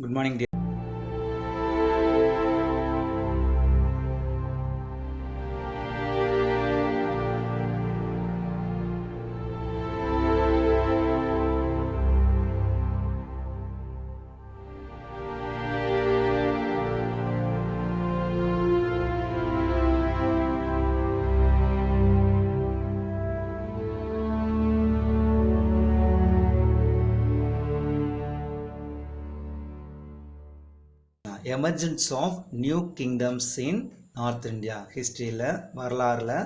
Good morning, dear. Emergence of new kingdoms in North India. ஹிஸ்ட்ரியில் வரலாறில்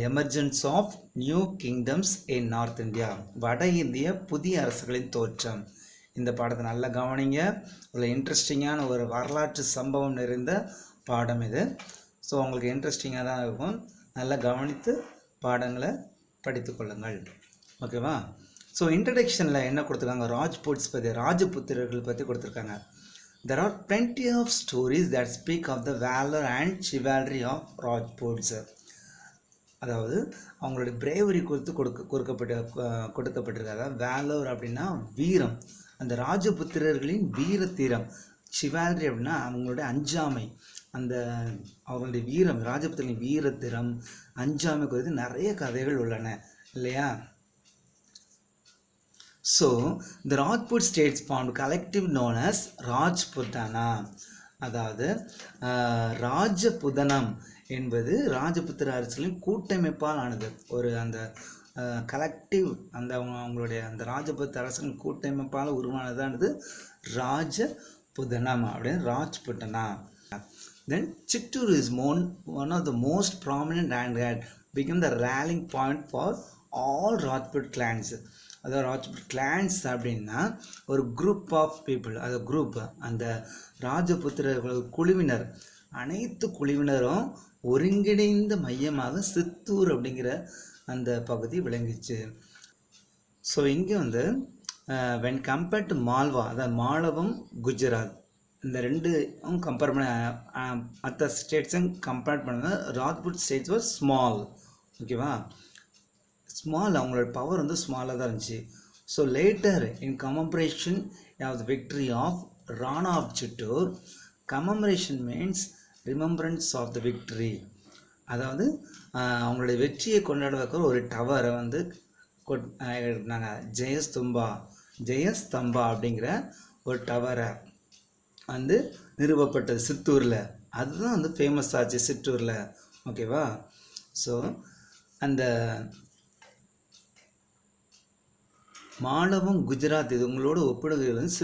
emergence of new kingdoms in north India, வட இந்திய புதிய அரசுகளின் தோற்றம். இந்த பாடத்தை நல்லா கவனிங்க. ஒரு இன்ட்ரெஸ்டிங்கான ஒரு வரலாற்று சம்பவம் நிறைந்த பாடம் இது. ஸோ உங்களுக்கு இன்ட்ரெஸ்டிங்காக தான் இருக்கும். நல்லா கவனித்து பாடங்களை படித்து கொள்ளுங்கள். ஓகேவா? ஸோ இன்ட்ரடக்ஷனில் என்ன கொடுத்துருக்காங்க? ராஜ்புட்ஸ் பற்றி, ராஜபுத்திரர்கள் பற்றி கொடுத்துருக்காங்க. There are plenty of stories that speak of the valor and chivalry of Rajputs. அதாவது அவங்களுடைய பிரேவரி குறித்து கொடுக்கப்பட்டிருக்கு. அதாவது வேலர் அப்படின்னா வீரம், அந்த ராஜபுத்திரர்களின் வீர தீரம். சிவால்ரி அப்படின்னா அவங்களுடைய அஞ்சாமை, அந்த அவங்களுடைய வீரம், ராஜபுத்திரர்களின் வீரத்திரம், அஞ்சாமை குறித்து நிறைய கதைகள் உள்ளன இல்லையா? So, the Rajput states formed collective known as Rajputana. அதாவது ராஜபுதனம் என்பது ராஜபுத்திர அரசுகளின் கூட்டமைப்பால் ஆனது. ஒரு அந்த கலெக்டிவ், அந்த அவங்களுடைய அந்த ராஜபுத்திர அரசுகளின் கூட்டமைப்பால் உருவானதானது ராஜபுதனம் அப்படின்னு ராஜ்புட்டனா. Then Chittoor is one of the most prominent and had become the rallying point for all Rajput clans. அதாவது ராஜ்புட் கிளான்ஸ் அப்படின்னா ஒரு குரூப் ஆஃப் பீப்புள், அது குரூப், அந்த ராஜபுத்திரர்கள் குழுவினர், அனைத்து குழுவினரும் ஒருங்கிணைந்த மையமாக சித்தூர் அப்படிங்கிற அந்த பகுதி விளங்கிச்சு. ஸோ இங்கே வந்து வென் கம்பேர்ட் டு மால்வா, அதாவது மாலவம், குஜராத், இந்த ரெண்டும் கம்பேர் பண்ண மற்ற ஸ்டேட்ஸும் கம்பேர் பண்ணுங்க. Rajput states was small. ஓகேவா? ஸ்மால், அவங்களோட பவர் வந்து ஸ்மாலாக தான் இருந்துச்சு. So later in commemoration of the victory of Rana of Chittor, commemoration means remembrance of the victory. அதாவது அவங்களுடைய வெற்றியை கொண்டாடுவதற்கு ஒரு டவரை வந்து எடுத்தாங்க. ஜெயஸ்தம்பா அப்படிங்கிற ஒரு டவரை வந்து நிறுவப்பட்டது சித்தூரில். அதுதான் வந்து ஃபேமஸ் ஆச்சு சித்தூரில். ஓகேவா? ஸோ அந்த மாலவம், குஜராத், இது உங்களோட ஒப்பிடுகையில் வந்து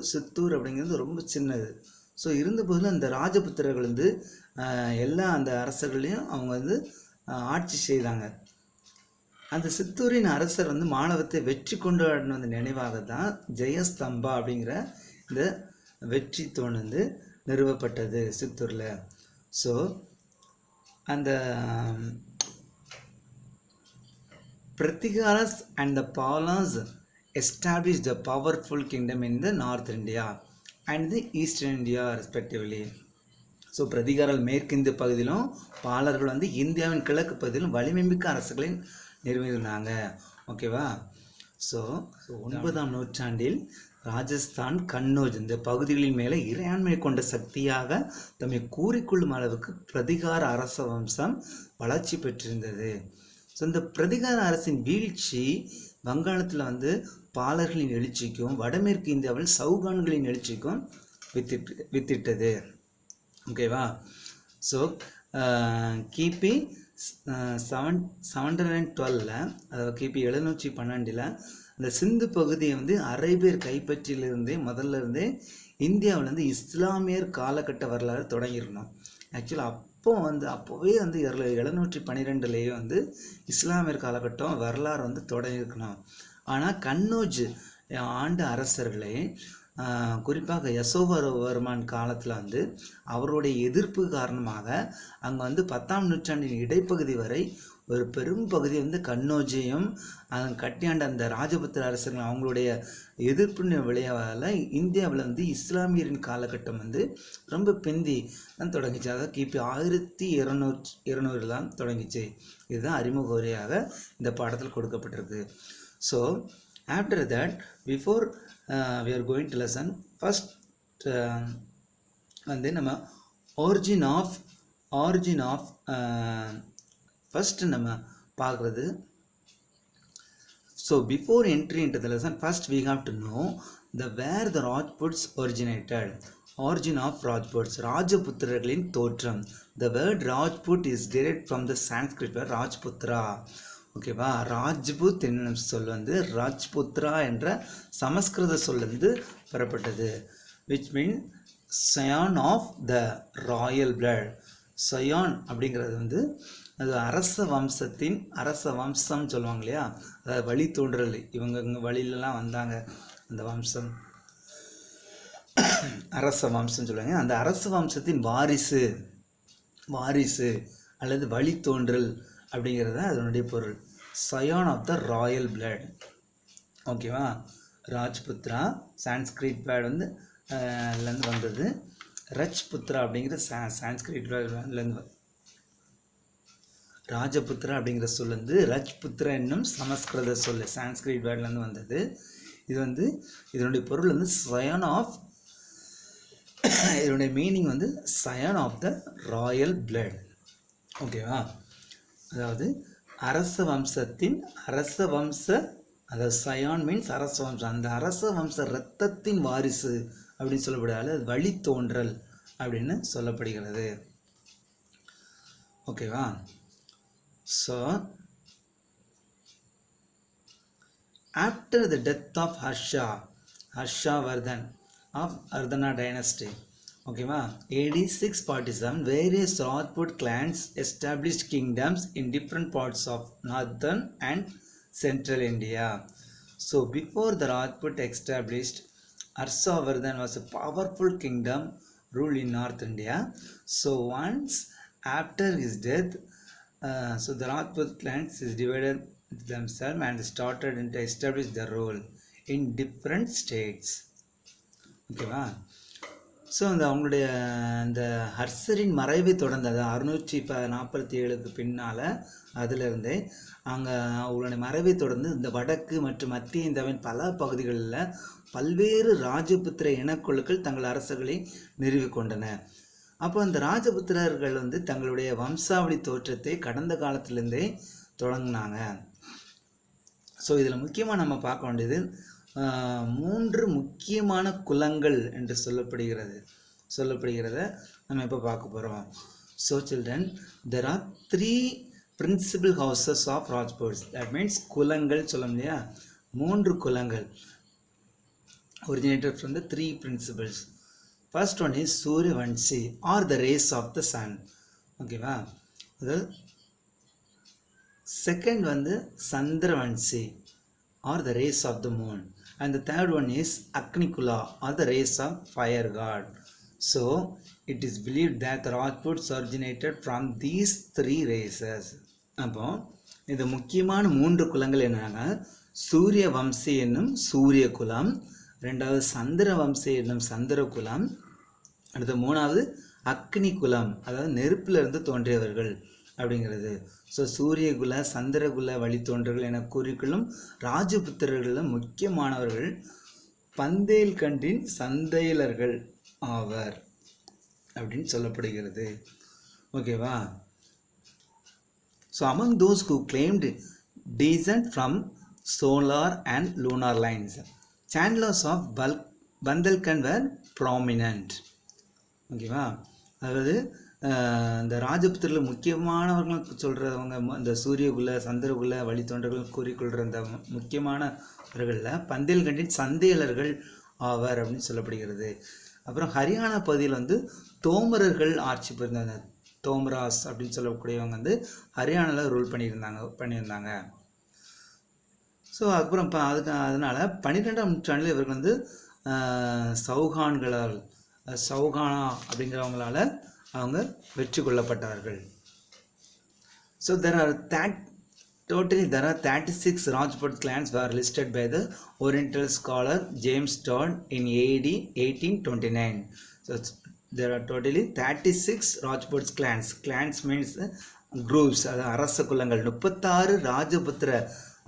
சித்தூர் அப்படிங்கிறது ரொம்ப சின்னது. ஸோ இருந்த போதில் அந்த ராஜபுத்திரர்கள் வந்து எல்லா அந்த அரசர்களையும் அவங்க வந்து ஆட்சி செய்தாங்க. அந்த சித்தூரின் அரசர் வந்து மாலவத்தை வெற்றி கொண்டாடின அந்த நினைவாக தான் ஜெயஸ்தம்பா அப்படிங்கிற இந்த வெற்றி தூண் வந்து நிறுவப்பட்டது சித்தூரில். ஸோ அந்த Prathigaras and the Palas established a powerful kingdom in the North India and the Eastern India respectively. So பிரதிகாரால் மேற்கிந்திய பகுதியிலும் பாலர்கள் வந்து இந்தியாவின் கிழக்கு பகுதியிலும் வலிமை மிக்க அரசுகளை நிறுவினாங்க. ஓகேவா? ஸோ 9ஆம் நூற்றாண்டில் ராஜஸ்தான், கன்னோஜ் இந்த பகுதிகளின் மேலே இறையாண்மை கொண்ட சக்தியாக தம்மை கூறிக்கொள்ளும் அளவுக்கு பிரதிகார அரச வம்சம் வளர்ச்சி பெற்றிருந்தது. ஸோ இந்த பிரதிகார அரசின் வீழ்ச்சி வங்காளத்தில் வந்து பாலர்களின் எழுச்சிக்கும், வடமேற்கு இந்தியாவில் சவுகான்களின் எழுச்சிக்கும் வித்திட்டது. ஓகேவா? ஸோ கிபி 712, அதாவது கிபி 712 அந்த சிந்து பகுதியை வந்து அரேபியர் கைப்பற்றியிலிருந்தே முதல்ல இருந்தே இந்தியாவில் வந்து இஸ்லாமியர் காலகட்ட வரலாறு தொடங்கியிருக்கணும். ஆக்சுவலாக அப்போவே வந்து 712 வந்து இஸ்லாமியர் காலகட்டம் வரலாறு வந்து தொடங்கியிருக்கணும். ஆனால் கன்னோஜ் ஆண்ட அரசர்களை, குறிப்பாக யசோவர்மன் காலத்தில் வந்து அவருடைய எதிர்ப்பு காரணமாக அங்கே வந்து 10ஆம் நூற்றாண்டின் இடைப்பகுதி வரை ஒரு பெரும் பகுதி வந்து கன்னோஜையும் கட்டியாண்ட அந்த ராஜபுத்திர அரசர்கள் அவங்களுடைய எதிர்ப்பு விளைவால் இந்தியாவில் வந்து இஸ்லாமியரின் காலகட்டம் வந்து ரொம்ப பிந்தி தான் தொடங்கிச்சு. அதாவது கிபி 1200 தான் தொடங்கிச்சு. இதுதான் அறிமுக உரையாக இந்த பாடத்தில் கொடுக்கப்பட்டிருக்கு. So after that, before we are going to lesson, first வந்து நம்ம origin of ஃபஸ்ட்டு நம்ம பார்க்குறது. So before entry into the lesson, first we have to know where the Rajputs originated. Origin of Rajputs, ராஜபுத்திரர்களின் தோற்றம். The word Rajput is derived from the Sanskrit word Rajputra. ஓகேவா, ராஜ்புத் என்னும் சொல் வந்து ராஜ்புத்ரா என்ற சமஸ்கிருத சொல்லிருந்து பெறப்பட்டது. which means scion of the royal blood. scion அப்படிங்கிறது வந்து அது அரச வம்சம் சொல்லுவாங்க இல்லையா, அதாவது வழி தோன்றல், இவங்க வழியிலலாம் வந்தாங்க அந்த வம்சம், அரச வம்சம் சொல்லுவாங்க. அந்த அரச வம்சத்தின் வாரிசு அல்லது வழி தோன்றல் அப்படிங்கிறது அதனுடைய பொருள். scion of the royal blood. ஓகேவா, ராஜ்புத்ரா சான்ஸ்கிரிட் வேர்டு வந்து லேருந்து வந்தது. ரஜ்புத்ரா அப்படிங்கிற சான்ஸ்கிரிட் வேர்ட்லேருந்து, ராஜபுத்ரா அப்படிங்கிற சொல் வந்து ரஜ்புத்ரா என்னும் சமஸ்கிருத சொல் சான்ஸ்கிரிட் வேர்ட்லேருந்து வந்தது. இது வந்து இதனுடைய பொருள் வந்து scion of, இதனுடைய மீனிங் வந்து scion of the royal blood. ஓகேவா, அதாவது அரச வம்சத்தின் அதாவது சயான் மீன்ஸ் அரச வம்சம், அந்த அரச வம்ச இரத்தத்தின் வாரிசு அப்படின்னு சொல்லப்படுது, அது வழி தோன்றல் அப்படின்னு சொல்லப்படுகிறது. ஓகேவா, so after the death of Harshavardhan of Vardhana dynasty, ஓகேவா, AD 647 various Rajput clans established kingdoms in different parts of northern and central India. So before the Rajput established, Harshavardhan was a powerful kingdom ruled in North India. So once after his death, so the Rajput clans is divided themselves and started to establish their role in different states. ஓகேவா, so அவங்களுடைய அந்த ஹர்ஷரின் மறைவை தொடர்ந்து, அது 647க்கு பின்னால் அதிலிருந்தே அவங்களுடைய மறைவை தொடர்ந்து இந்த வடக்கு மற்றும் மத்திய இந்தியாவின் பல பகுதிகளில் பல்வேறு ராஜபுத்திர இனக்குழுக்கள் தங்கள் அரசர்களை நிறுவிக் கொண்டன. அப்போ அந்த ராஜபுத்திரர்கள் வந்து தங்களுடைய வம்சாவளி தோற்றத்தை கடந்த காலத்திலேருந்தே தொடங்கினாங்க. ஸோ இதில் முக்கியமாக நம்ம பார்க்க வேண்டியது 3 முக்கியமான குலங்கள் என்று சொல்லப்படுகிறத நம்ம இப்போ பார்க்க போகிறோம். So children, there are 3 principal houses of Rajputs. that means குலங்கள் சொல்லும் இல்லையா, 3 குலங்கள் originated from the 3 principles. First one is Suryavanshi or the race of the sun. ஓகேவா, அது செகண்ட் வந்து Sandravanshi or the race of the moon, and the third one is Agnikula or the race of fire god. So it is believed that the Rajputs originated from these 3 races. அப்போ இது முக்கியமான 3 குலங்கள் என்னன்னா, சூரிய வம்சி என்னும் சூரிய குலம், ரெண்டாவது சந்திர வம்சி என்னும் சந்திர குலம், அடுத்து மூணாவது அக்னி குலம், அதாவது நெருப்பிலிருந்து தோன்றியவர்கள் அப்படிங்கிறது. ஸோ சூரியகுல சந்திரகுல வழித்தோன்றர்கள் என கூறிக்கொள்ளும் ராஜபுத்திரர்களில் முக்கியமானவர்கள் பந்தேல்கண்டின் சந்தையலர்கள் ஆவர் அப்படின்னு சொல்லப்படுகிறது. ஓகேவா, so among those who claimed descent from solar and lunar lines, channels of Bundelkhand were prominent. ஓகேவா, அதாவது இந்த ராஜபுத்திரர்கள் முக்கியமானவர்கள் சொல்கிறவங்க இந்த சூரியகுல சந்திரகுல வழித்தோன்றர்கள் கூறிக்கொள்கிற அந்த முக்கியமானவர்களில் பந்தேல்கண்டின் சந்தையாளர்கள் ஆவார் அப்படின்னு சொல்லப்படுகிறது. அப்புறம் ஹரியானா பகுதியில் வந்து தோமரர்கள் ஆட்சி புரிந்தாங்க. தோமராஸ் அப்படின்னு சொல்லக்கூடியவங்க வந்து ஹரியானாவில் ரூல் பண்ணியிருந்தாங்க. ஸோ அப்புறம் அதனால் 12ஆம் நூற்றாண்டில் இவர்கள் வந்து சௌகானா அப்படிங்கிறவங்களால அவங்க வெற்றி கொள்ளப்பட்டார்கள். So there are 36 Rajput clans were listed by the Oriental scholar James Todd in AD 1829. So there are totally 36 Rajput clans. Clans means groups, அதாவது அரச குலங்கள். 36 ராஜபுத்திர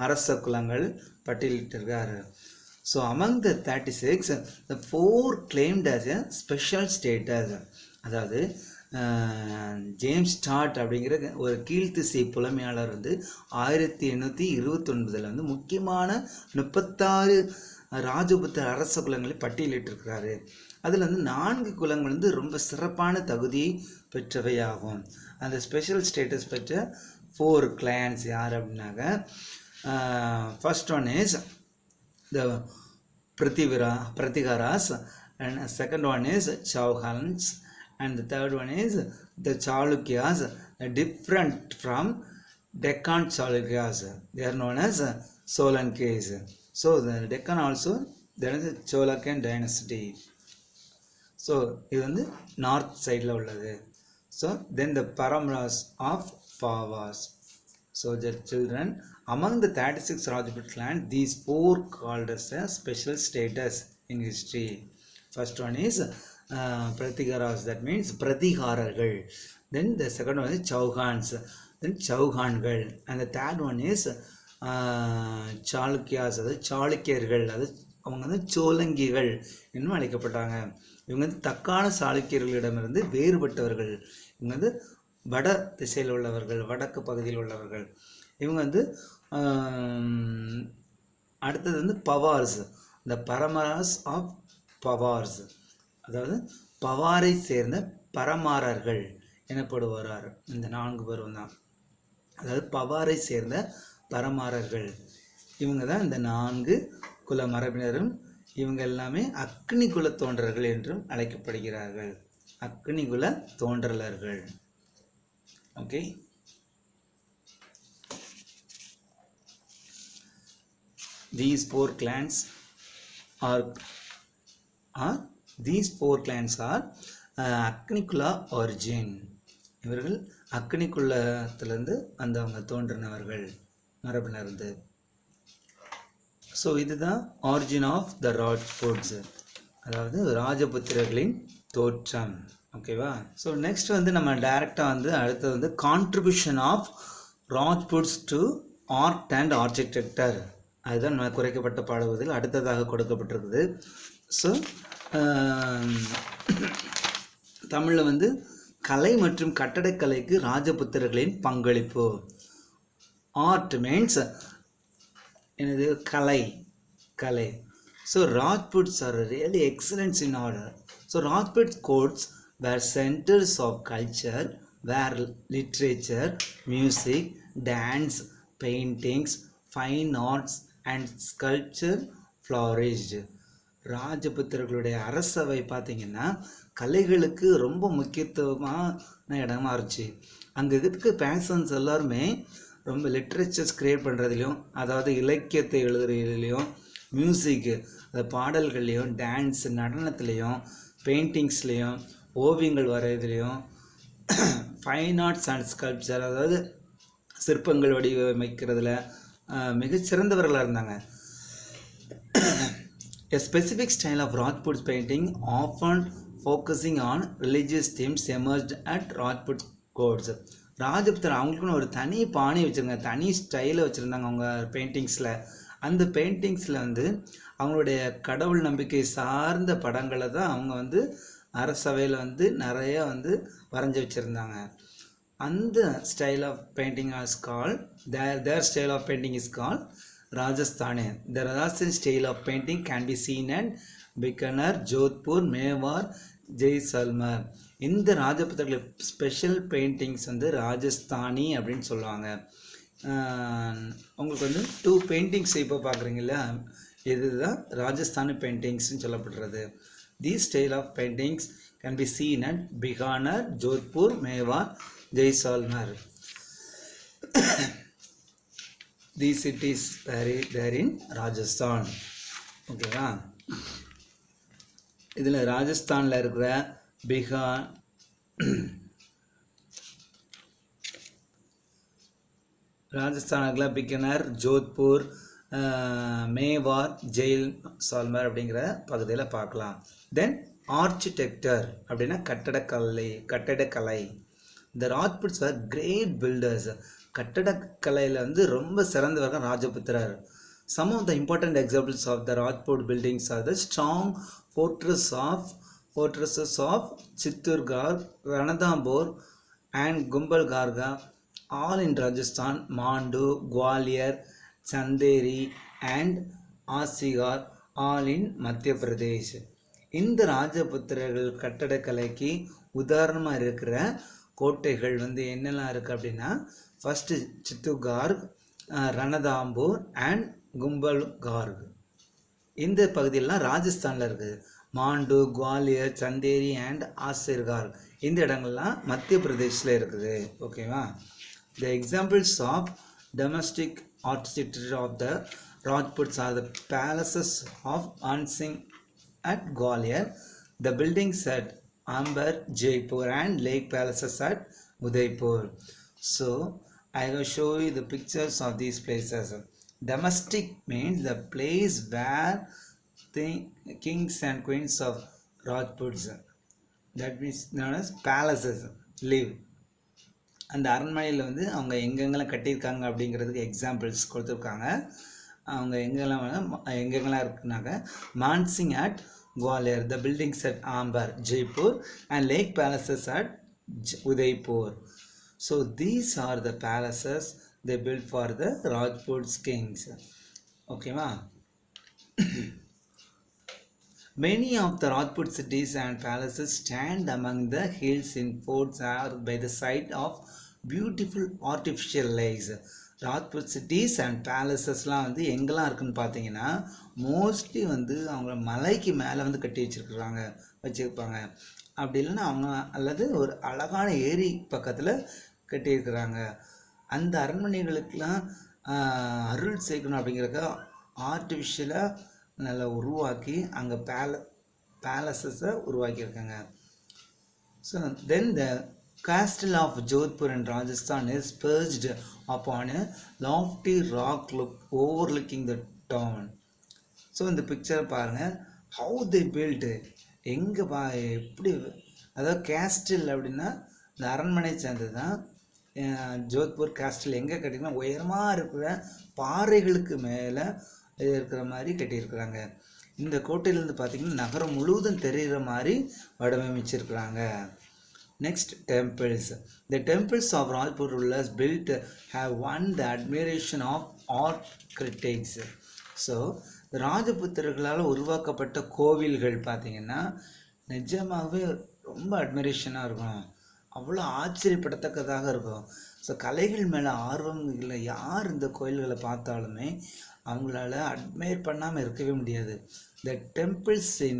அரச குலங்கள் பட்டியலிட்டிருக்காரு. So among the 36, the 4 claimed as a special status. அதாவது James start அப்படிங்கிற ஒரு கீழ்த்திசை புலமையாளர் வந்து 1829 வந்து முக்கியமான 36 ராஜபுத்திர அரச குலங்களை பட்டியலிட்டிருக்கிறாரு. அதில் வந்து 4 குலங்கள் வந்து ரொம்ப சிறப்பான தகுதியை பெற்றவையாகும். அந்த ஸ்பெஷல் ஸ்டேட்டஸ் பெற்ற 4 கிளான்ஸ் யார் அப்படின்னாக்க, first one is the Pratigaras, and second one is Chauhans, and the third one is the Chalukyas, different from Deccan Chalukyas. They are known as Solankes. So the Deccan also, there is a Cholakyan dynasty. So இது வந்து north சைடில் உள்ளது. So then the Paramaras of Pavas. So their children, among the 36 Rajput clan, these 4 called as a special status in history. First one is Pratigaras, that means Pratiharargal. Then the second one is Chauhans, then Chauhangal, and the third one is Chalukyas, அது சாளுக்கியர்கள், அது அவங்க வந்து சோலங்கிகள் என்னும் அழைக்கப்பட்டாங்க. இவங்க வந்து தக்கான சாளுக்கியர்களிடமிருந்து வேறுபட்டவர்கள். இவங்க வந்து வட திசையில் உள்ளவர்கள், வடக்கு பகுதியில் உள்ளவர்கள். இவங்க வந்து அடுத்தது வந்து பவார்ஸ், இந்த பரமராஸ் ஆஃப் பவார்ஸ், அதாவது பவாரை சேர்ந்த பரமாரர்கள் எனப்படுவார். இந்த 4 பேரும் தான், அதாவது பவாரை சேர்ந்த பரமாரர்கள். இவங்க தான் இந்த 4 குல மரபினரும். இவங்க எல்லாமே அக்னி குல தோன்றர்கள் என்றும் அழைக்கப்படுகிறார்கள். அக்னி குல தோன்றலர்கள். Okay. These 4 clans are அக்னிகுலா origin. இவர்கள் அக்னிகுலத்திலிருந்து அவங்க தோன்றினவர்கள், மரபினருந்து. ஸோ இதுதான் ஆரிஜின் ஆஃப் த ராஜ்புட்ஸ், அதாவது ராஜபுத்திரர்களின் தோற்றம். ஓகேவா? ஸோ நெக்ஸ்ட் வந்து நம்ம டைரெக்டாக வந்து அடுத்தது வந்து contribution of Rajputs to art and architecture, அதுதான் நம்ம குறைக்கப்பட்ட பாடுவதில் அடுத்ததாக கொடுக்கப்பட்டிருக்குது. ஸோ தமிழில் வந்து கலை மற்றும் கட்டடக்கலைக்கு ராஜபுத்திரர்களின் பங்களிப்பு. ஆர்ட் மீன்ஸ் என்னது? கலை. So Rajputs are really excellence in order. So Rajput courts were centers of culture, where literature, music, dance, paintings, fine arts and sculpture flourished. ராஜபுத்திரர்களுடைய அரசவை பார்த்திங்கன்னா கலைகளுக்கு ரொம்ப முக்கியத்துவமான இடமா இருந்துச்சு. அங்கே இருக்க பேசன்ஸ் எல்லாருமே ரொம்ப லிட்ரேச்சர்ஸ் க்ரியேட் பண்ணுறதுலையும், அதாவது இலக்கியத்தை எழுதுறதுலையும், மியூசிக்கு அந்த பாடல்கள்லையும், டான்ஸ் நடனத்துலேயும், பெயிண்டிங்ஸ்லேயும், ஓவியங்கள் வரைகிறதுலையும், ஃபைன் ஆர்ட்ஸ் அண்ட் ஸ்கல்ப்சர் அதாவது சிற்பங்கள் வடிவமைக்கிறதுல மிகச்சிறந்தவர்களாக இருந்தாங்க. A specific style of Rajput painting, often focusing on religious themes, emerged at Rajput courts. ராஜபுத்திரர் அவங்களுக்குன்னு ஒரு தனி பாணி வச்சுருந்தாங்க, தனி ஸ்டைலை வச்சுருந்தாங்க அவங்க பெயிண்டிங்ஸில். அந்த பெயிண்டிங்ஸில் வந்து அவங்களுடைய கடவுள் நம்பிக்கை சார்ந்த படங்களை தான் அவங்க வந்து அரசவையில் வந்து நிறைய வந்து வரைஞ்சி வச்சுருந்தாங்க. அந்த style of painting is called their style of painting is called Rajasthani. The Rajasthan style of painting can be seen at Bikaner, Jodhpur, Mewar, Jaisalmer. இந்த ராஜபுத்திரர்கள் ஸ்பெஷல் பெயிண்டிங்ஸ் வந்து ராஜஸ்தானி அப்படின்னு சொல்லுவாங்க. உங்களுக்கு வந்து 2 பெயிண்டிங்ஸ் இப்போ பார்க்குறீங்களா, இதுதான் ராஜஸ்தானி பெயிண்டிங்ஸ்னு சொல்லப்படுறது. These style of paintings can be seen at Bikaner, Jodhpur, Mewar, Jaisalmer. These cities there in Rajasthan. ஓகேவா? இதில் ராஜஸ்தானில் இருக்கிற பீகார், ராஜஸ்தானில் பிக்கனர், ஜோத்பூர், மேவார், ஜெய்சால்மர் அப்படிங்கிற பகுதியில் பார்க்கலாம். தென் ஆர்கிடெக்டர் அப்படின்னா கட்டடக்கலை. இந்த ராஜ்புட்ஸ் ஆர் கிரேட் பில்டர்ஸ். கட்டடக்கலையில் வந்து ரொம்ப சிறந்தவர்கள் ராஜபுத்திரர். Some of the important examples of the Rajput buildings are the strong fortresses of Chittorgarh, Ranthambore and Gumbalgarga, all in Rajasthan, Mandu, Gwalior, Chanderi and Asigar, all in Madhya Pradesh. இந்த ராஜபுத்திரர்கள் கட்டடக்கலைக்கு உதாரணமாக இருக்கிற கோட்டைகள் வந்து என்னெல்லாம் இருக்குது அப்படின்னா, ஃபஸ்ட்டு சித்துகார்க், ரணதாம்பூர் அண்ட் கும்பல்கார்க். இந்த பகுதியெல்லாம் ராஜஸ்தானில் இருக்குது. மாண்டு, குவாலியர், சந்தேரி அண்ட் ஆசிர்கார் இந்த இடங்கள்லாம் மத்திய பிரதேஷில் இருக்குது. ஓகேவா? The examples of domestic architecture of the Rajputs are the palaces of Mansingh at Gwalior, the buildings at Amber, Jaipur and lake palaces at Udaipur. So I will show you the pictures of these places. Domestic means the place where the kings and queens of Rajputs, that means known as palaces, live. அந்த அரண்மனையில் வந்து அவங்க எங்கெங்கெல்லாம் கட்டியிருக்காங்க அப்படிங்கிறதுக்கு examples கொடுத்துருக்காங்க. அவங்க எங்கெங்கெல்லாம் இருக்குனாக்க, Mansingh at Gwalior, the buildings at Amber, Jaipur and lake palaces at Udaipur. So these are the palaces they built for the Rajput kings. Okay ma? Many of the Rajput cities and palaces stand among the hills in forts or by the side of beautiful artificial lakes. Rajput cities and பேலசஸ்லாம் வந்து எங்கெல்லாம் இருக்குதுன்னு பார்த்தீங்கன்னா, mostly வந்து அவங்க மலைக்கு மேலே வந்து கட்டி வச்சுருப்பாங்க. அப்படி இல்லைன்னா அவங்க அல்லது ஒரு அழகான ஏரி பக்கத்தில் கட்டியிருக்கிறாங்க. அந்த அரண்மனைகளுக்கெல்லாம் அருள் சேர்க்கணும் அப்படிங்கிறக்க ஆர்டிஃபிஷியலாக நல்லா உருவாக்கி அங்கே பேலசஸை உருவாக்கியிருக்காங்க. So then the Castle of Jodhpur in Rajasthan is perched upon a lofty rock overlooking the town. So இந்த பிக்சர் பாருங்கள், how they built, எங்கே எப்படி, அதாவது கேஸ்டில் அப்படின்னா இந்த அரண்மனை சேர்ந்தது தான். ஜோத்பூர் கேஸ்டில் எங்கே கட்டிங்கன்னா உயரமாக இருக்கிற பாறைகளுக்கு மேலே இருக்கிற மாதிரி கட்டியிருக்கிறாங்க. இந்த கோட்டையிலேருந்து பார்த்திங்கன்னா நகரம் முழுவதும் தெரிகிற மாதிரி வடிவமைச்சிருக்கிறாங்க. Next, temples. The temples of Rajput rulers built have won the admiration of art critics. So, ராஜபுத்திரர்களால் உருவாக்கப்பட்ட கோவில்கள் பார்த்திங்கன்னா நிஜமாகவே ரொம்ப அட்மிரேஷனாக இருக்கும், அவ்வளோ ஆச்சரியப்படத்தக்கதாக இருக்கும். ஸோ கலைகள் மேலே ஆர்வம் இல்லை யார் இந்த கோயில்களை பார்த்தாலுமே அவங்களால அட்மையர் பண்ணாமல் இருக்கவே முடியாது. The temples in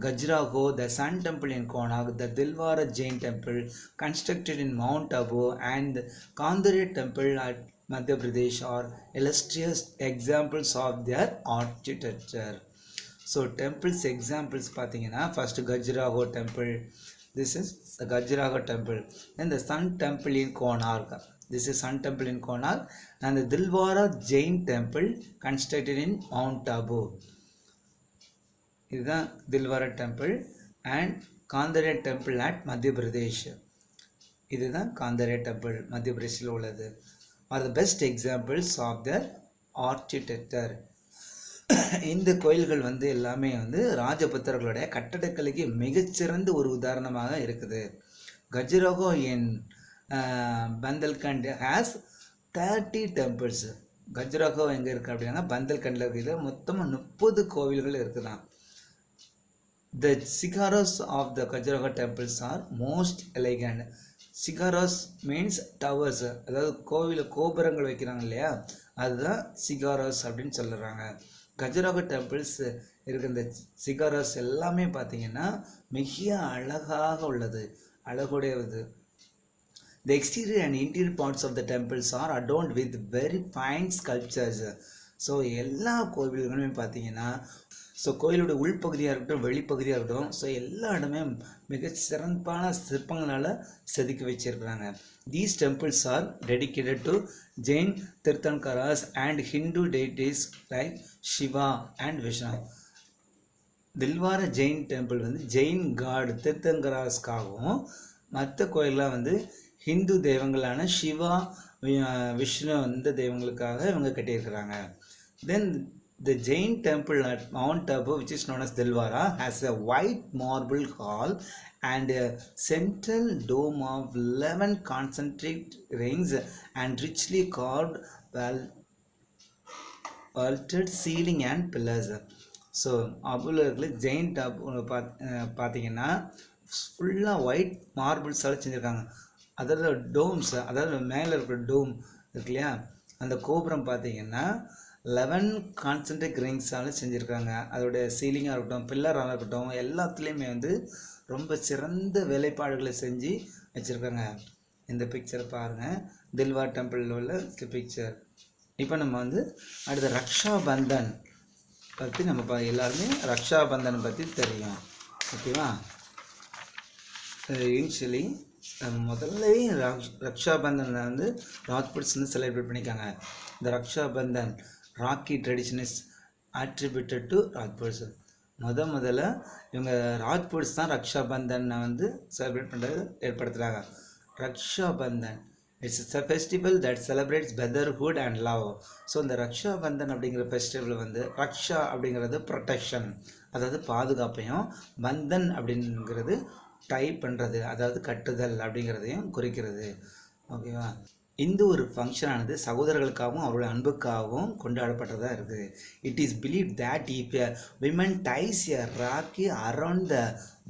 Khajuraho, the Sun Temple in Konark, the Dilwara Jain Temple constructed in Mount Abu and the Kandare Temple at Madhya Pradesh are illustrious examples of their architecture. So temples examples பார்த்தீங்கன்னா, first Khajuraho Temple, this is the Khajuraho Temple, then the Sun Temple in Konark, this is Sun Temple in Konark, and the Dilwara Jain Temple constructed in Mount Abu. இதுதான் Dilwara temple and Kandariya temple at Madhya Pradesh. இதுதான் Kandariya temple Madhya பிரதேஷில் உள்ளது. Are the best examples of the architecture. இந்த கோயில்கள் வந்து எல்லாமே வந்து ராஜபுத்திரர்களுடைய கட்டடக்கலைக்கு மிகச்சிறந்த ஒரு உதாரணமாக இருக்குது. கஜுராஹோ இன் பந்தல்கண்ட் ஹேஸ் 30 டெம்பிள்ஸ். கஜுராஹோ எங்கே இருக்குது அப்படின்னா பந்தல்கண்டில் இருக்கிறது மொத்தமாக 30 கோவில்கள் இருக்குதான். The shigaros of the Khajuraho temples are most elegant. Shigaros means towers, அதாவது கோவில கோபுரங்கள் வைக்கிறாங்க இல்லையா, அதுதான் சிகாரோஸ் அப்படின்னு சொல்லுறாங்க. கஜுராஹோ டெம்பிள்ஸ் இருக்க இந்த சிகாரோஸ் எல்லாமே பார்த்தீங்கன்னா மிக அழகாக உள்ளது, அழகுடையது. The exterior and interior parts of the temples are adorned with very fine sculptures. So எல்லா கோவில்களுமே பார்த்தீங்கன்னா, ஸோ கோயிலோட உள்பகுதியாக இருக்கட்டும் வெளிப்பகுதியாக இருக்கட்டும், ஸோ எல்லா இடமே மிக சிறப்பான சிற்பங்களால் செதுக்கி வச்சிருக்கிறாங்க. These temples are dedicated to Jain Tirthankaras and Hindu deities like Shiva and Vishnu. Dilwara Jain temple வந்து ஜெயின் காட் தீர்த்தங்கராஸ்க்காகவும், மற்ற கோயிலெலாம் வந்து ஹிந்து தெய்வங்களான சிவா, விஷ்ணு இந்த தெய்வங்களுக்காக இவங்க கட்டியிருக்கிறாங்க. Then the Jain temple at Mount Abu, which is known as Dilwara, has a white marble hall and a central dome of 11 concentric rings and richly carved vaulted ceiling and pillars. So அபுல இருக்கிற Jain top பார்த்தீங்கன்னா ஃபுல்லாக white மார்பிள்ஸால் செஞ்சுருக்காங்க. அதாவது டோம்ஸ், அதாவது மேலே இருக்கிற டோம் இருக்கு இல்லையா, அந்த கோபுரம் பார்த்தீங்கன்னா 11 கான்சென்ட்ரிக் ரிங்ஸால் செஞ்சுருக்காங்க. அதோடைய சீலிங்காக இருக்கட்டும், பில்லராக இருக்கட்டும், எல்லாத்துலேயுமே வந்து ரொம்ப சிறந்த வேலைப்பாடுகளை செஞ்சு வச்சுருக்காங்க. இந்த பிக்சரை பாருங்கள், தில்வார் டெம்பிளில் உள்ள பிக்சர். இப்போ நம்ம வந்து அடுத்த ரக்ஷா பந்தன் பற்றி நம்ம எல்லாருமே ரக்ஷா பந்தன் பற்றி தெரியும், ஓகேவா? இனிஷியலி முதல்லவே ரக்ஷா பந்தனில் வந்து ராஜ்புட்ஸ் வந்து செலிப்ரேட் பண்ணிக்காங்க. இந்த Raksha Bandhan rakhi tradition is attributed to Rajputs. முதல்ல இவங்க ராஜ்புட்ஸ் தான் ரக்ஷா பந்தனை வந்து செலிப்ரேட் பண்ணுறது ஏற்படுத்துகிறாங்க. Raksha Bandhan it's a festival that celebrates brotherhood and love. So இந்த ரக்ஷா பந்தன் அப்படிங்கிற ஃபெஸ்டிவல் வந்து ரக்ஷா அப்படிங்கிறது ப்ரொடெக்ஷன், அதாவது பாதுகாப்பையும், பந்தன் அப்படிங்கிறது டை பண்ணுறது, அதாவது கட்டுதல் அப்படிங்கிறதையும் குறிக்கிறது, ஓகேவா? இந்த ஒரு ஃபங்க்ஷனானது சகோதரர்களுக்காகவும் அவருடைய அன்புக்காகவும் கொண்டாடப்பட்டதாக இருக்குது. It is believe that if a women ties a rakhi around the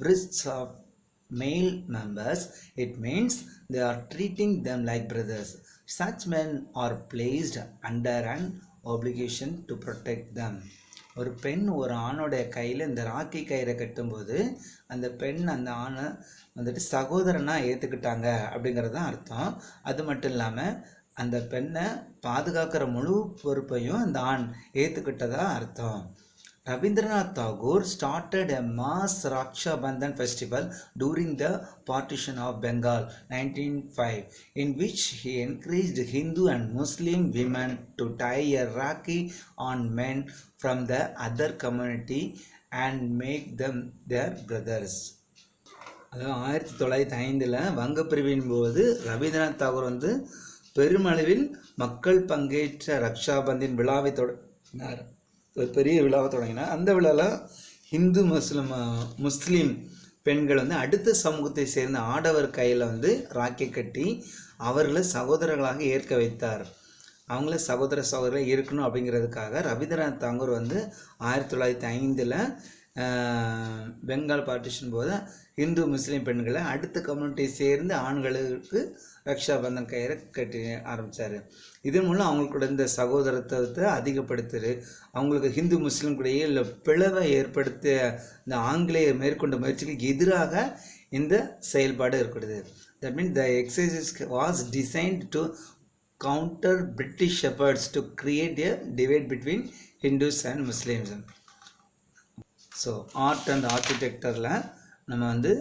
wrists of male members, it means they are treating them like brothers. Such men are placed under an obligation to protect them. ஒரு பெண் ஒரு ஆணோடைய கையில் இந்த ராக்கி கயிறை கட்டும்போது அந்த பெண் அந்த ஆணை வந்துட்டு சகோதரனாக ஏற்றுக்கிட்டாங்க அப்படிங்கிறது தான் அர்த்தம். அது மட்டும் இல்லாமல் அந்த பெண்ணை பாதுகாக்கிற முழு பொறுப்பையும் அந்த ஆண் ஏற்றுக்கிட்டதா அர்த்தம். Rabindranath Tagore started a mass Raksha Bandhan festival during the partition of Bengal 1905, in which he encouraged Hindu and Muslim women to tie a rakhi on men from the other community and make them their brothers. அதாவது 1905 வங்க பிரிவின் போது ரவீந்திரநாத் தாகூர் வந்து பெருமளவில் மக்கள் பங்கேற்ற ரக்ஷாபந்தின் விழாவை தொடங்கினார். ஒரு பெரிய விழாவை தொடங்கினார். அந்த விழாவில் ஹிந்து முஸ்லீம் பெண்கள் வந்து அடுத்த சமூகத்தை சேர்ந்த ஆடவர் கையில் வந்து ராக்கி கட்டி அவர்களை சகோதரர்களாக ஏற்க வைத்தார். அவங்கள சகோதரர்களாக இருக்கணும் அப்படிங்கிறதுக்காக ரவீந்திரநாத் தாகூர் வந்து 1905 பெங்கால் பார்ட்டிஷன் போது இந்து முஸ்லீம் பெண்களை அடுத்த கம்யூனிட்டியை சேர்ந்து ஆண்களுக்கு ரக்ஷா பந்தன் கயிறை கட்டி ஆரம்பித்தார். இதன் மூலம் அவங்களுக்கூட இந்த சகோதரத்துவத்தை அதிகப்படுத்துது. அவங்களுக்கு ஹிந்து முஸ்லீம் கூடயே இல்லை பிளவை ஏற்படுத்த இந்த ஆங்கிலேயர் மேற்கொண்ட முயற்சிகளுக்கு எதிராக இந்த செயல்பாடு ஏற்படுது. That means the exercise was designed to counter British efforts to create a divide between Hindus and Muslims. So art and ஆர்கிடெக்சரில் நம்ம வந்து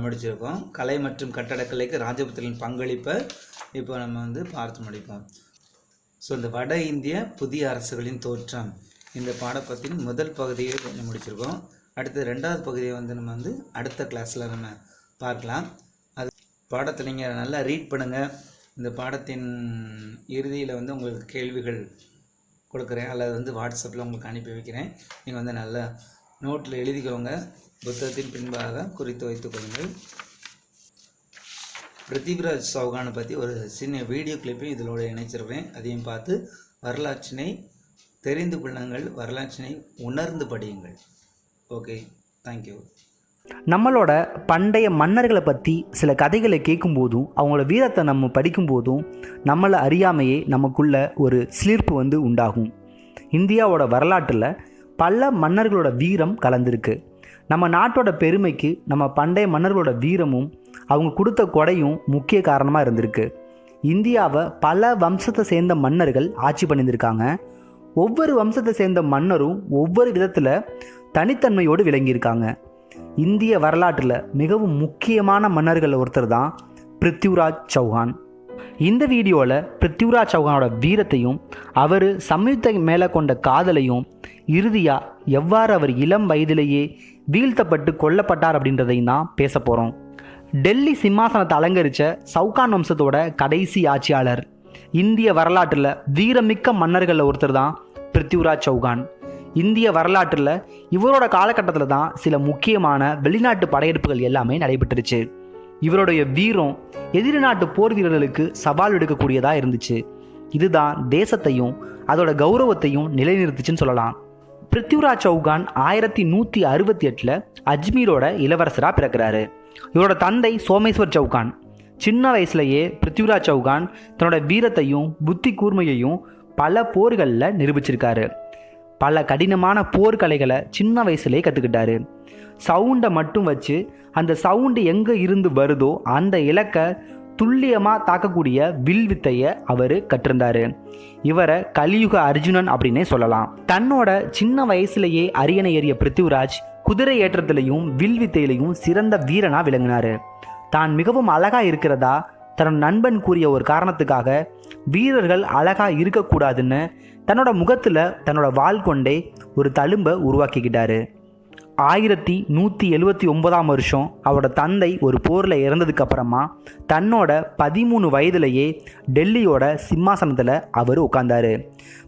முடிச்சிருக்கோம். கலை மற்றும் கட்டடக்கலைக்கு ராஜபுத்திரன் பங்களிப்பை இப்போ நம்ம வந்து பார்த்து முடிப்போம். ஸோ இந்த வட இந்திய புதிய அரசுகளின் தோற்றம் இந்த பாடப்பத்தின் முதல் பகுதியை கொஞ்சம் முடிச்சிருக்கோம். அடுத்து 2வது பகுதியை வந்து நம்ம வந்து அடுத்த கிளாஸில் நம்ம பார்க்கலாம். அது பாடத்தை நீங்கள் நல்லா ரீட் பண்ணுங்கள். இந்த பாடத்தின் இறுதியில் வந்து உங்களுக்கு கேள்விகள் கொடுக்குறேன், அல்லது வந்து வாட்ஸ்அப்பில் உங்களுக்கு அனுப்பி வைக்கிறேன். நீங்கள் வந்து நல்லா நோட்டில் எழுதிக்கோங்க, புத்தகத்தின் பின்பாக குறித்து வைத்துக் கொள்ளுங்கள். பிருத்திவிராஜ் சௌகானை பற்றி ஒரு சின்ன வீடியோ கிளிப்பையும் இதோட இணைச்சிருக்கிறேன். அதையும் பார்த்து வரலாற்றினை தெரிந்து கொள்ளுங்கள், வரலாற்றினை உணர்ந்து படியுங்கள். Okay, thank you. நம்மளோட பண்டைய மன்னர்களை பற்றி சில கதைகளை கேட்கும்போதும் அவங்களோட வீரத்தை நம்ம படிக்கும்போதும் நம்மளை அறியாமையே நமக்குள்ள ஒரு சிலிர்ப்பு வந்து உண்டாகும். இந்தியாவோட வரலாற்றில் பல மன்னர்களோட வீரம் கலந்துருக்கு. நம்ம நாட்டோட பெருமைக்கு நம்ம பண்டைய மன்னர்களோட வீரமும் அவங்க கொடுத்த கொடையும் முக்கிய காரணமாக இருந்திருக்கு. இந்தியாவை பல வம்சத்தை சேர்ந்த மன்னர்கள் ஆட்சி பண்ணியிருக்காங்க. ஒவ்வொரு வம்சத்தை சேர்ந்த மன்னரும் ஒவ்வொரு விதத்தில் தனித்தன்மையோடு விளங்கியிருக்காங்க. இந்திய வரலாற்றில் மிகவும் முக்கியமான மன்னர்களில் ஒருத்தர் தான் பிருத்திவிராஜ் சௌஹான். இந்த வீடியோவில் பிருத்திவிராஜ் சௌஹானோட வீரத்தையும் அவர் சம்யுக்தா மேலே கொண்ட காதலையும் இறுதியாக எவ்வாறு அவர் இளம் வயதிலேயே வீழ்த்தப்பட்டு கொல்லப்பட்டார் அப்படின்றதையும் தான் பேச போகிறோம். டெல்லி சிம்மாசனத்தை அலங்கரித்த சௌகான் வம்சத்தோட கடைசி ஆட்சியாளர். இந்திய வரலாற்றில் வீரமிக்க மன்னர்களில் ஒருத்தர் தான் பிருத்திவிராஜ் சௌகான். இந்திய வரலாற்றில் இவரோட காலகட்டத்தில் தான் சில முக்கியமான வெளிநாட்டு படையெடுப்புகள் எல்லாமே நடைபெற்றுச்சு. இவருடைய வீரம் எதிரி நாட்டு போர் வீரர்களுக்கு சவால் எடுக்கக்கூடியதாக இருந்துச்சு. இதுதான் தேசத்தையும் அதோட கௌரவத்தையும் நிலைநிறுத்துச்சுன்னு சொல்லலாம். பிருத்திவிராஜ் சௌகான் 1168 அஜ்மீரோட இளவரசராக பிறக்கிறாரு. இவரோட தந்தை சோமேஸ்வர் சௌகான். சின்ன வயசுலேயே பிருத்திவிராஜ் சௌகான் தன்னோட வீரத்தையும் புத்தி கூர்மையையும் பல போர்களில் நிரூபிச்சிருக்காரு. பல கடினமான போர்க்கலைகளை சின்ன வயசுலேயே கற்றுக்கிட்டாரு. சவுண்டை மட்டும் வச்சு அந்த சவுண்டு எங்கே இருந்து வருதோ அந்த இலக்கை துல்லியமாக தாக்கக்கூடிய வில் வித்தையை அவர் கற்றிருந்தார். இவரை கலியுக அர்ஜுனன் அப்படின்னே சொல்லலாம். தன்னோட சின்ன வயசுலேயே அரியணை ஏறிய பிருத்திவிராஜ் குதிரை ஏற்றத்திலையும் வில் வித்தையிலையும் சிறந்த வீரனாக விளங்கினார். தான் மிகவும் அழகாக இருக்கிறதா தன் நண்பன் கூறிய ஒரு காரணத்துக்காக வீரர்கள் அழகாக இருக்கக்கூடாதுன்னு தன்னோட முகத்தில் தன்னோட வாள் கொண்டே ஒரு தழும்பை உருவாக்கிக்கிட்டாரு. 1179 வருஷம் அவரோட தந்தை ஒரு போரில் இறந்ததுக்கு அப்புறமா தன்னோட 13 வயதுலேயே டெல்லியோட சிம்மாசனத்தில் அவர் உட்கார்ந்தாரு.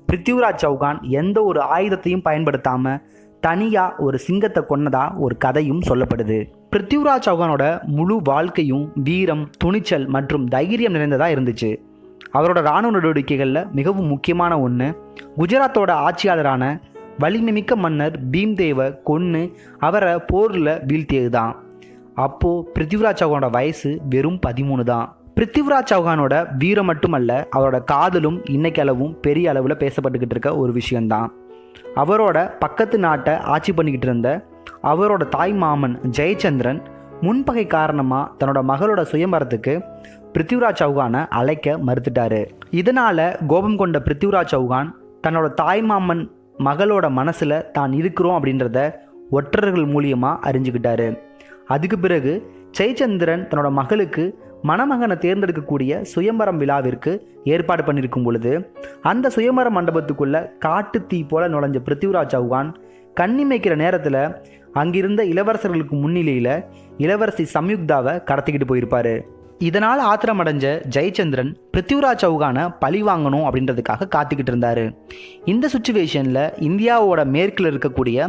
பிருத்திவிராஜ் சௌகான் எந்த ஒரு ஆயுதத்தையும் பயன்படுத்தாமல் தனியாக ஒரு சிங்கத்தை கொன்னதா ஒரு கதையும் சொல்லப்படுது. பிருத்திவிராஜ் சௌகானோட முழு வாழ்க்கையும் வீரம், துணிச்சல் மற்றும் தைரியம் நிறைந்ததாக இருந்துச்சு. அவரோட இராணுவ நடவடிக்கைகளில் மிகவும் முக்கியமான ஒன்று குஜராத்தோட ஆட்சியாளரான வலிமைமிக்க மன்னர் பீம்தேவை கொன்று அவரை போரில் வீழ்த்தியது தான். அப்போது பிருத்திவிராஜ் சௌகானோட வயசு வெறும் 13 தான். பிருத்திவிராஜ் சௌகானோட வீரம் மட்டுமல்ல, அவரோட காதலும் இன்னைக்கு அளவும் பெரிய அளவில் பேசப்பட்டுக்கிட்டு இருக்க ஒரு விஷயந்தான். அவரோட பக்கத்து நாட்டை ஆட்சி பண்ணிக்கிட்டு இருந்த அவரோட தாய் மாமன் ஜெயச்சந்திரன் முன்பகை காரணமாக தன்னோட மகளோட சுயம்பரத்துக்கு பிருத்திவிராஜ் சௌகானை அழைக்க மறுத்துட்டாரு. இதனால் கோபம் கொண்ட பிருத்திவிராஜ் சௌகான் தன்னோட தாய் மாமன் மகளோட மனசில் தான் இருக்கிறோம் அப்படின்றத ஒற்றர்கள் மூலியமாக அறிஞ்சுக்கிட்டாரு. அதுக்கு பிறகு ஜெயச்சந்திரன் தன்னோட மகளுக்கு மணமகனை தேர்ந்தெடுக்கக்கூடிய சுயம்பரம் விழாவிற்கு ஏற்பாடு பண்ணியிருக்கும் பொழுது அந்த சுயம்பர மண்டபத்துக்குள்ள காட்டு தீ போல நுழைஞ்ச பிருத்திவிராஜ் சௌகான் கண்ணிமைக்கிற நேரத்தில் அங்கிருந்த இளவரசர்களுக்கு முன்னிலையில் இளவரசி சம்யுக்தாவை கடத்திக்கிட்டு போயிருப்பார். இதனால் ஆத்திரமடைஞ்ச ஜெயச்சந்திரன் பிருத்திவிராஜ் சௌகானை பழி வாங்கணும் அப்படின்றதுக்காக காத்துக்கிட்டு இருந்தார். இந்த சுச்சுவேஷனில் இந்தியாவோட மேற்கில் இருக்கக்கூடிய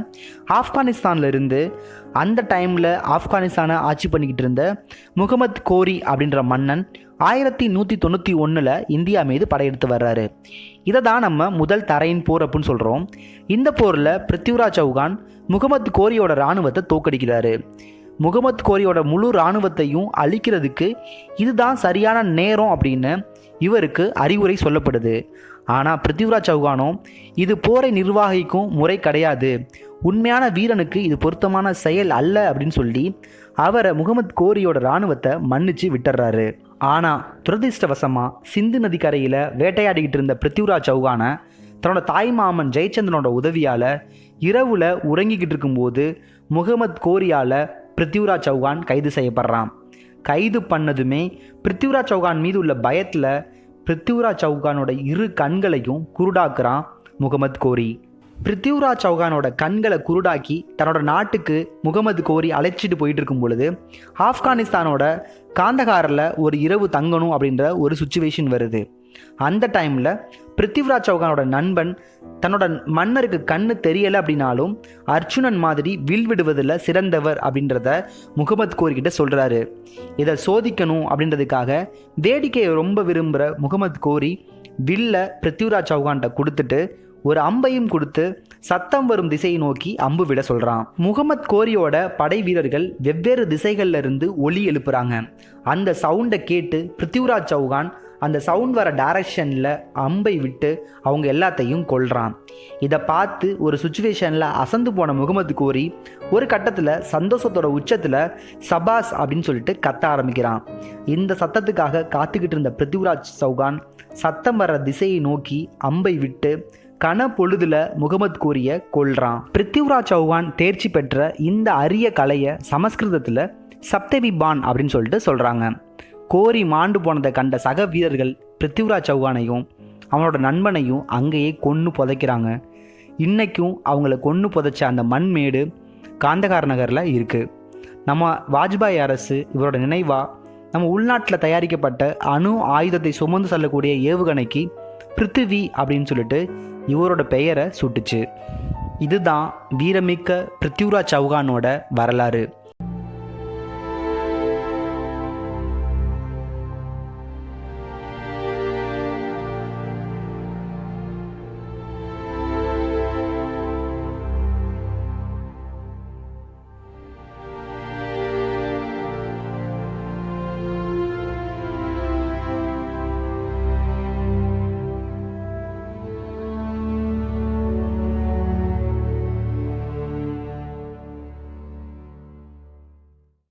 ஆப்கானிஸ்தானில் இருந்து அந்த டைமில் ஆப்கானிஸ்தானை ஆட்சி பண்ணிக்கிட்டு இருந்த முகமது கோரி அப்படின்ற மன்னன் 1191 இந்தியா மீது படையெடுத்து வர்றாரு. இதை தான் நம்ம முதல் தரையின் போர் அப்படின்னு சொல்கிறோம். இந்த போரில் பிருத்திவிராஜ் சௌகான் முகமது கோரியோட இராணுவத்தை தோக்கடிக்கிறாரு. முகமது கோரியோட முழு இராணுவத்தையும் அழிக்கிறதுக்கு இதுதான் சரியான நேரம் அப்படின்னு இவருக்கு அறிவுரை சொல்லப்படுது. ஆனால் பிருத்திவிராஜ் சௌகானோ இது போரை நிர்வாகிக்கும் முறை கிடையாது, உண்மையான வீரனுக்கு இது பொருத்தமான செயல் அல்ல அப்படின்னு சொல்லி அவரை முகமது கோரியோட இராணுவத்தை மன்னிச்சு விட்டுறாரு. ஆனால் துரதிர்ஷ்டவசமாக சிந்து நதி கரையில் வேட்டையாடிக்கிட்டு இருந்த பிருத்திவிராஜ் சௌகானை தன்னோட தாய் மாமன் ஜெயச்சந்திரனோட உதவியால் இரவில் உறங்கிக்கிட்டு இருக்கும்போது முகமது கோரியால் பிருத்திவிராஜ் சௌகான் கைது செய்யப்படுறான். கைது பண்ணதுமே பிருத்திவிராஜ் சௌகான் மீது உள்ள பயத்தில் பிருத்திவிராஜ் சௌகானோட இரு கண்களையும் குருடாக்குறான் முகமது கோரி. பிருத்திவிராஜ் சௌகானோட கண்களை குருடாக்கி தன்னோட நாட்டுக்கு முகமது கோரி அழைச்சிட்டு போயிட்டு இருக்கும் பொழுது ஆப்கானிஸ்தானோட காந்தகாரில் ஒரு இரவு தங்கணும் அப்படின்ற ஒரு சுச்சுவேஷன் வருது. அந்த டைமில் பிருத்திவிராஜ் சௌகானோட நண்பன் தன்னோட மன்னருக்கு கண்ணு தெரியலை அப்படின்னாலும் அர்ஜுனன் மாதிரி வில் விடுவதில் சிறந்தவர் அப்படின்றத முகமது கோரிக்கிட்ட சொல்கிறாரு. இதை சோதிக்கணும் அப்படின்றதுக்காக வேடிக்கையை ரொம்ப விரும்புகிற முகமது கோரி வில்ல பிருத்திவிராஜ் சௌகான்கிட்ட கொடுத்துட்டு ஒரு அம்பையும் கொடுத்து சத்தம் வரும் திசையை நோக்கி அம்பு விட சொல்கிறான். முகமது கோரியோட படை வீரர்கள் வெவ்வேறு திசைகளில் இருந்து ஒலி எழுப்புறாங்க. அந்த சவுண்டை கேட்டு பிருத்திவிராஜ் சௌகான் அந்த சவுண்ட் வர டைரக்ஷனில் அம்பை விட்டு அவங்க எல்லாத்தையும் கொல்றான். இதை பார்த்து ஒரு சுச்சுவேஷனில் அசந்து போன முகமது கோரி ஒரு கட்டத்தில் சந்தோஷத்தோட உச்சத்தில் சபாஸ் அப்படின்னு சொல்லிட்டு கத்த ஆரம்பிக்கிறான். இந்த சத்தத்துக்காக காத்துக்கிட்டு இருந்த பிருத்திவிராஜ் சௌகான் சத்தம் வர திசையை நோக்கி அம்பை விட்டு கன பொழுதுல முகமது கோரியை கொல்றான். பிருத்திவிராஜ் சௌகான் தேர்ச்சி பெற்ற இந்த அரிய கலையை சமஸ்கிருதத்தில் சப்தவிபான் அப்படின்னு சொல்லிட்டு சொல்கிறாங்க. கோரி மாண்டு போனதை கண்ட சக வீரர்கள் பிருத்திவிராஜ் சௌகானையும் அவனோட நண்பனையும் அங்கேயே கொன்று புதைக்கிறாங்க. இன்றைக்கும் அவங்கள கொன்று புதைச்ச அந்த மண்மேடு காந்தகார் நகரில் இருக்குது. நம்ம வாஜ்பாய் அரசு இவரோட நினைவாக நம்ம உள்நாட்டில் தயாரிக்கப்பட்ட அணு ஆயுதத்தை சுமந்து செல்லக்கூடிய ஏவுகணைக்கு பிருத்திவி அப்படின்னு சொல்லிட்டு இவரோட பெயரை சூட்டுச்சு. இதுதான் வீரமிக்க பிருத்திவிராஜ் சௌகானோட வரலாறு.